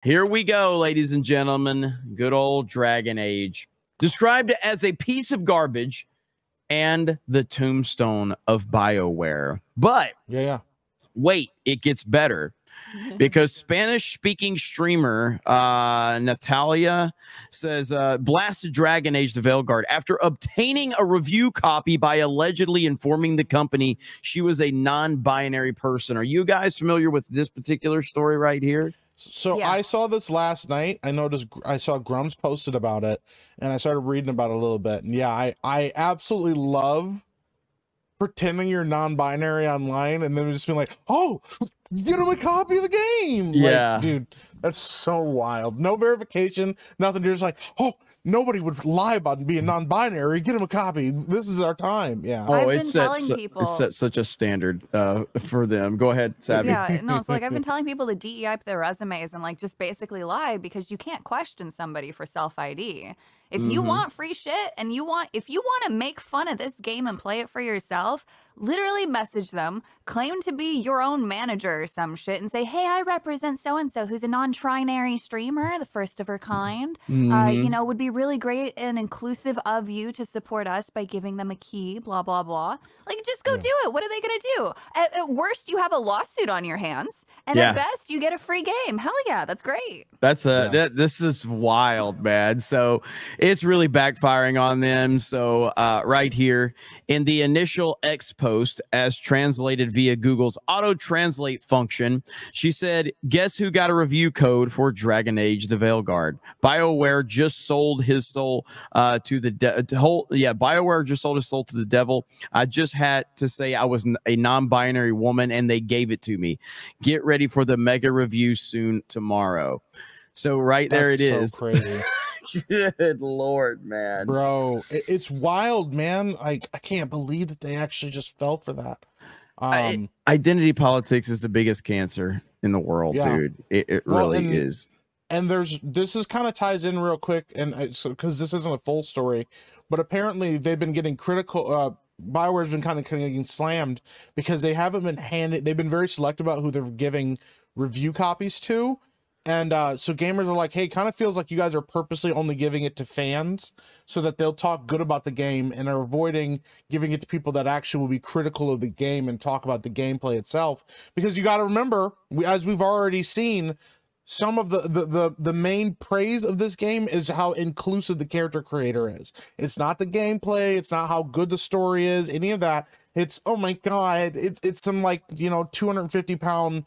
Here we go, ladies and gentlemen. Good old Dragon Age. Described as a piece of garbage and the tombstone of BioWare. But wait, it gets better. Because Spanish-speaking streamer Natalia says, blasted Dragon Age the Veilguard after obtaining a review copy by allegedly informing the company she was a non-binary person. Are you guys familiar with this particular story right here? So I saw this last night. I saw Grumps posted about it, and I started reading about it a little bit. And yeah, I absolutely love pretending you're non-binary online, and then just being like, oh, get him a copy of the game. Yeah, like, dude, that's so wild. No verification, nothing. You're just like, oh, nobody would lie about being non-binary. Get him a copy. This is our time. Yeah. Oh, it's set such a standard for them. Go ahead, Savvy. Yeah, no, it's like I've been telling people to DEI up their resumes and like just basically lie, because you can't question somebody for self-ID. If you want free shit and if you want to make fun of this game and play it for yourself, literally message them, claim to be your own manager or some shit, and say, hey, I represent so-and-so who's a non-trinary streamer, the first of her kind. You know, would be really great and inclusive of you to support us by giving them a key, blah, blah, blah. Like, just go do it. What are they going to do? At worst, you have a lawsuit on your hands. And at best, you get a free game. Hell yeah, that's great. That's this is wild, man. So it's really backfiring on them. So right here in the initial X post, as translated via Google's auto translate function, she said, guess who got a review code for Dragon Age the Veilguard? BioWare just sold his soul to the BioWare just sold his soul to the devil. I just had to say I was a non-binary woman and they gave it to me. Get ready for the mega review soon tomorrow. So right there it is. Crazy. Good Lord, man. Bro, it's wild, man. I can't believe that they actually just fell for that. Identity politics is the biggest cancer in the world, dude. It really is. And this is kind of ties in real quick, and so because this isn't a full story, but apparently they've been getting critical. BioWare's been kind of getting slammed because they haven't been they've been very selective about who they're giving review copies to. And so gamers are like, hey, kind of feels like you guys are purposely only giving it to fans so that they'll talk good about the game, and are avoiding giving it to people that actually will be critical of the game and talk about the gameplay itself. Because you got to remember, as we've already seen, some of the main praise of this game is how inclusive the character creator is. It's not the gameplay. It's not how good the story is, any of that. It's, oh my God, it's some, like, you know, 250-pound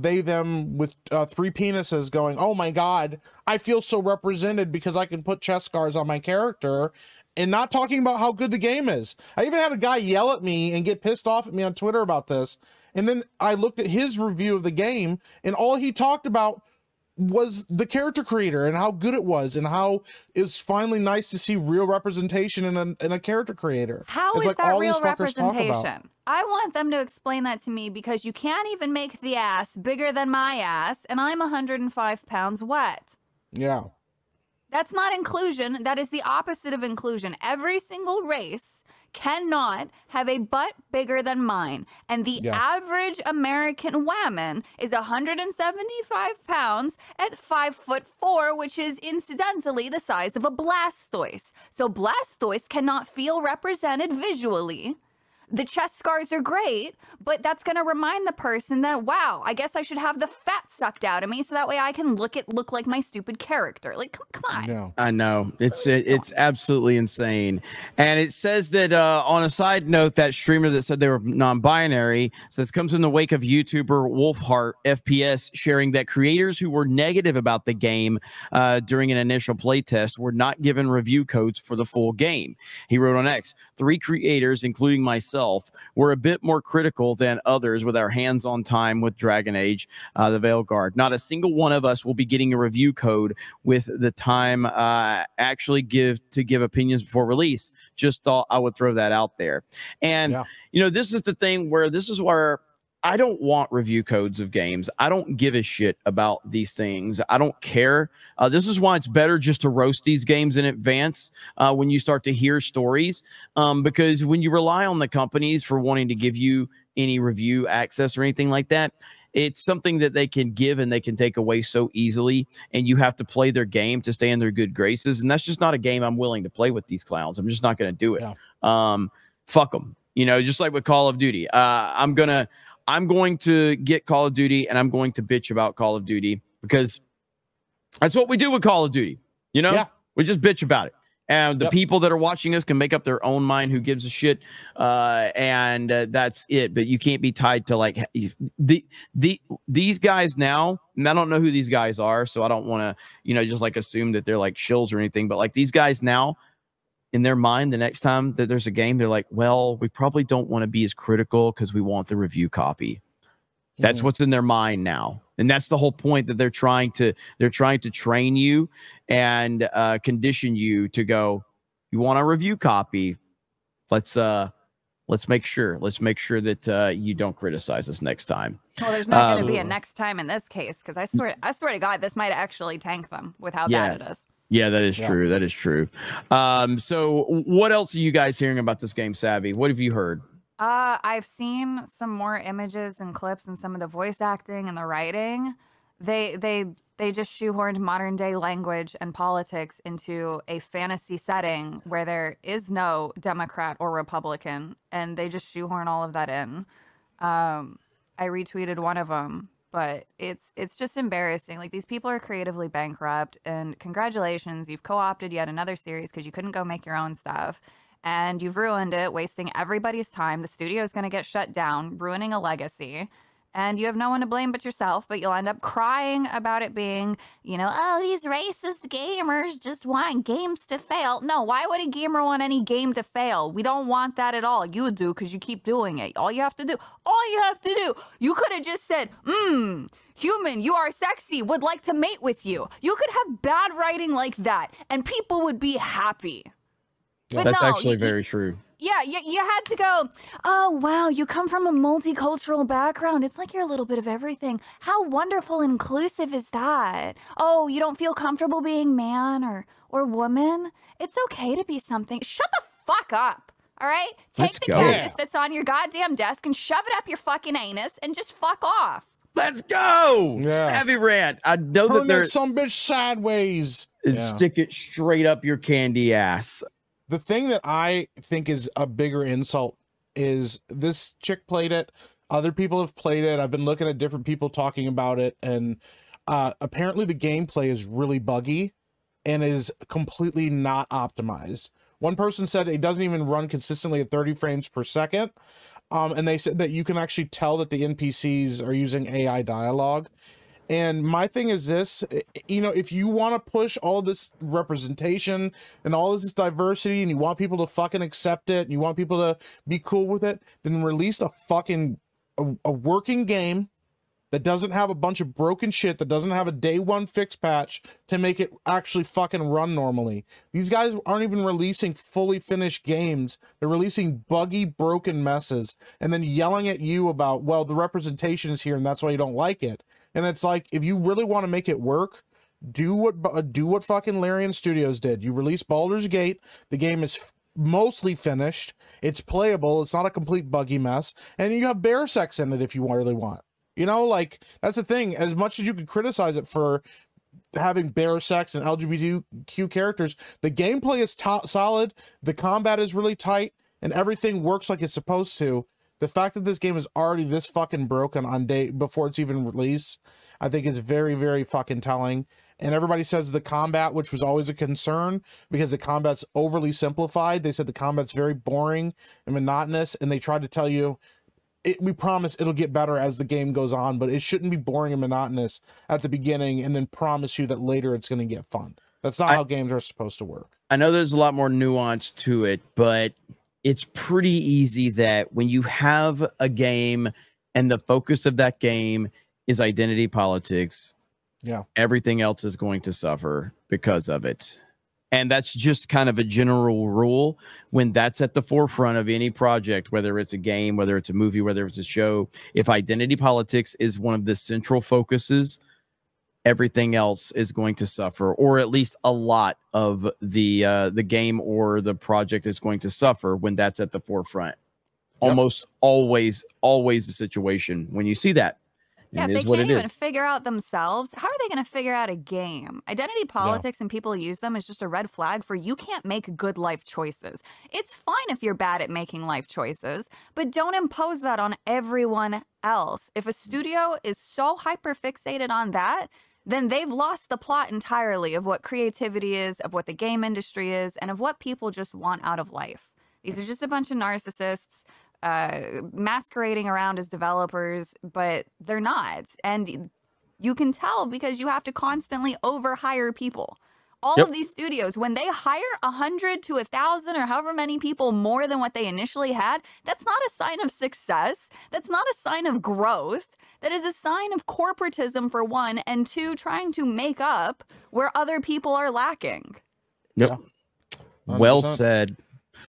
they them with 3 penises going, oh my God, I feel so represented because I can put chest scars on my character, and not talking about how good the game is. I even had a guy yell at me and get pissed off at me on Twitter about this, and then I looked at his review of the game, and all he talked about was the character creator and how good it was, and how it's finally nice to see real representation in a character creator. How is that real representation? I want them to explain that to me, because you can't even make the ass bigger than my ass, and I'm 105 pounds wet. Yeah. That's not inclusion. That is the opposite of inclusion. Every single race cannot have a butt bigger than mine. And the average American woman is 175 pounds at 5'4", which is incidentally the size of a Blastoise. So Blastoise cannot feel represented visually. The chest scars are great, but that's going to remind the person that, wow, I guess I should have the fat sucked out of me so that way I can look like my stupid character. Like, come on. I know. It's absolutely insane. And it says that on a side note, that streamer that said they were non-binary says comes in the wake of YouTuber Wolfheart FPS sharing that creators who were negative about the game during an initial playtest were not given review codes for the full game. He wrote on X, 3 creators, including myself, were a bit more critical than others with our hands-on time with Dragon Age, the Veilguard. Not a single one of us will be getting a review code with the time actually give opinions before release. Just thought I would throw that out there. And, you know, this is the thing where I don't want review codes of games. I don't give a shit about these things. I don't care. This is why it's better just to roast these games in advance when you start to hear stories, because when you rely on the companies for wanting to give you any review access or anything like that, it's something that they can give and they can take away so easily, and you have to play their game to stay in their good graces, and that's just not a game I'm willing to play with these clowns. I'm just not going to do it. Yeah. Fuck them. You know, just like with Call of Duty. I'm going to get Call of Duty, and I'm going to bitch about Call of Duty because that's what we do with Call of Duty. You know, we just bitch about it. And the people that are watching us can make up their own mind who gives a shit. And that's it. But you can't be tied to like these guys now. And I don't know who these guys are, so I don't want to, you know, just like assume that they're like shills or anything. But like these guys now, in their mind, the next time that there's a game, they're like, well, we probably don't want to be as critical because we want the review copy. That's what's in their mind now. And that's the whole point, that they're trying to train you and condition you to go, you want a review copy. Let's make sure that you don't criticize us next time. Well, there's not going to be a next time in this case, because I swear to God, this might actually tank them with how bad it is. Yeah, that is true. That is true. So what else are you guys hearing about this game, Savvy? What have you heard? I've seen some more images and clips and some of the voice acting and the writing. They just shoehorned modern day language and politics into a fantasy setting where there is no Democrat or Republican, and they just shoehorn all of that in. I retweeted one of them, but it's just embarrassing. Like, these people are creatively bankrupt, and congratulations, you've co-opted yet another series because you couldn't go make your own stuff. And you've ruined it, wasting everybody's time. The studio is going to get shut down, ruining a legacy. And you have no one to blame but yourself, but you'll end up crying about it being, you know, oh, these racist gamers just want games to fail. No, why would a gamer want any game to fail? We don't want that at all. You do, because you keep doing it. All you have to do, you could have just said, human, you are sexy, would like to mate with you. You could have bad writing like that, and people would be happy. But that's actually very true. Yeah, you had to go, oh, wow, you come from a multicultural background. It's like you're a little bit of everything. How wonderful and inclusive is that? Oh, you don't feel comfortable being man or woman? It's okay to be something. Shut the fuck up, all right? Take the cactus that's on your goddamn desk and shove it up your fucking anus and just fuck off. Let's go! Yeah. Savvy rant. I know that there's some bitch sideways. Stick it straight up your candy ass. The thing that I think is a bigger insult is this chick played it. Other people have played it. I've been looking at different people talking about it, and apparently the gameplay is really buggy and is completely not optimized. One person said it doesn't even run consistently at 30 frames per second. And they said that you can actually tell that the NPCs are using AI dialogue. And my thing is this, you know, if you want to push all this representation and all this diversity, and you want people to fucking accept it, and you want people to be cool with it, then release a fucking a working game that doesn't have a bunch of broken shit, that doesn't have a day one fix patch to make it actually fucking run normally. These guys aren't even releasing fully finished games. They're releasing buggy, broken messes, and then yelling at you about, well, the representation is here and that's why you don't like it. And it's like, if you really want to make it work, do what fucking Larian Studios did. You release Baldur's Gate. The game is mostly finished. It's playable. It's not a complete buggy mess. And you have bear sex in it if you really want. You know, like, that's the thing. As much as you could criticize it for having bear sex and LGBTQ characters, the gameplay is solid. The combat is really tight, and everything works like it's supposed to. The fact that this game is already this fucking broken on day before it's even released, I think is very, very fucking telling. And everybody says the combat, which was always a concern because the combat's overly simplified. They said the combat's very boring and monotonous, and they tried to tell you, we promise it'll get better as the game goes on, but it shouldn't be boring and monotonous at the beginning and then promise you that later it's going to get fun. That's not how games are supposed to work. I know there's a lot more nuance to it, but it's pretty easy that when you have a game and the focus of that game is identity politics, everything else is going to suffer because of it. And that's just kind of a general rule when that's at the forefront of any project, whether it's a game, whether it's a movie, whether it's a show. If identity politics is one of the central focuses, everything else is going to suffer, or at least a lot of the game or the project is going to suffer when that's at the forefront. Almost always the situation when you see that. Yeah, if they can't even figure out themselves, how are they going to figure out a game? Identity politics and people use them is just a red flag for you can't make good life choices. It's fine if you're bad at making life choices, but don't impose that on everyone else. If a studio is so hyper fixated on that, then they've lost the plot entirely of what creativity is, of what the game industry is, and of what people just want out of life. These are just a bunch of narcissists masquerading around as developers, but they're not. And you can tell because you have to constantly overhire people. All of these studios, when they hire 100 to 1,000 or however many people more than what they initially had, that's not a sign of success. That's not a sign of growth. That is a sign of corporatism, for one, and two, trying to make up where other people are lacking. Yep. 100%. Well said.